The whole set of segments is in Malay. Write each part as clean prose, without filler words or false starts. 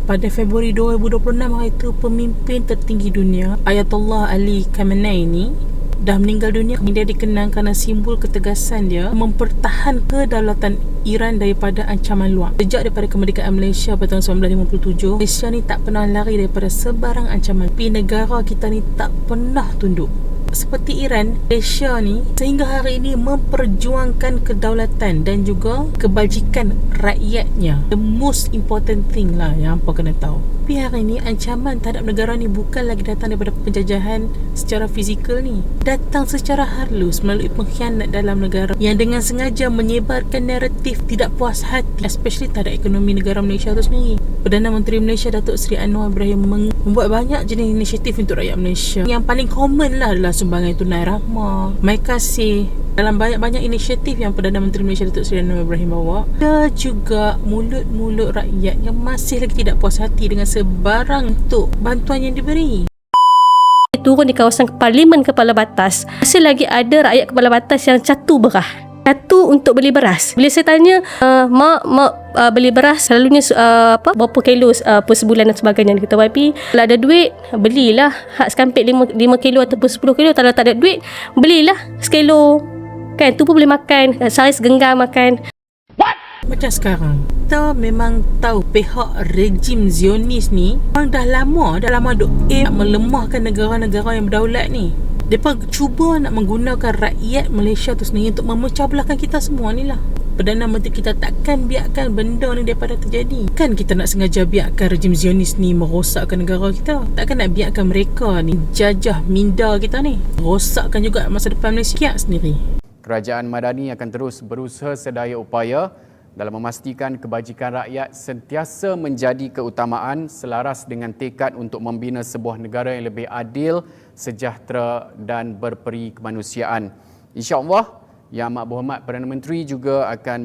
Pada Februari 2026 hari itu, pemimpin tertinggi dunia Ayatollah Ali Khamenei dah meninggal dunia. Dia dikenang kerana simbol ketegasan dia mempertahan kedaulatan Iran daripada ancaman luar. Sejak daripada kemerdekaan Malaysia pada tahun 1957, Malaysia ni tak pernah lari daripada sebarang ancaman. Tapi negara kita ni tak pernah tunduk. Seperti Iran, Malaysia ni sehingga hari ini memperjuangkan kedaulatan dan juga kebajikan rakyatnya. The most important thing lah yang hampa kena tahu. Tapi hari ini ancaman terhadap negara ni bukan lagi datang daripada penjajahan secara fizikal ni. Datang secara halus melalui pengkhianat dalam negara yang dengan sengaja menyebarkan naratif tidak puas hati, especially terhadap ekonomi negara Malaysia tu sendiri. Perdana Menteri Malaysia Datuk Seri Anwar Ibrahim membuat banyak jenis inisiatif untuk rakyat Malaysia. Yang paling common lah adalah sumbangan tunai rahmah, mai kasih. Dalam banyak-banyak inisiatif yang Perdana Menteri Malaysia Datuk Seri Anwar Ibrahim bawa, ada juga mulut-mulut rakyat yang masih lagi tidak puas hati dengan sebarang bentuk bantuan yang diberi. Turun di kawasan Parlimen Kepala Batas, masih lagi ada rakyat Kepala Batas yang catu berah. Catu untuk beli beras. Bila saya tanya, mak beli beras selalunya berapa kilo per sebulan dan sebagainya. Dia kata, YP, kalau ada duit, belilah hak sekampit 5 kilo ataupun 10 kilo. Kalau tak ada duit, belilah sekilo. Kan, tu pun boleh makan, saiz genggam makan. Macam sekarang, kita memang tahu pihak rejim Zionis ni memang dah lama duk melemahkan negara-negara yang berdaulat ni. Mereka cuba nak menggunakan rakyat Malaysia tu sendiri untuk memecah belahkan kita semua ni lah. Perdana Menteri kita takkan biarkan benda ni daripada terjadi. Kan kita nak sengaja biarkan rejim Zionis ni merosakkan negara kita. Takkan nak biarkan mereka ni jajah minda kita ni, rosakkan juga masa depan Malaysia sendiri. Kerajaan Madani akan terus berusaha sedaya upaya dalam memastikan kebajikan rakyat sentiasa menjadi keutamaan selaras dengan tekad untuk membina sebuah negara yang lebih adil, sejahtera dan berperi kemanusiaan. InsyaAllah, Yang Amat Berhormat Perdana Menteri juga akan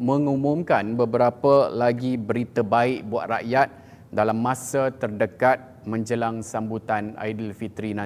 mengumumkan beberapa lagi berita baik buat rakyat dalam masa terdekat menjelang sambutan Aidilfitri nanti.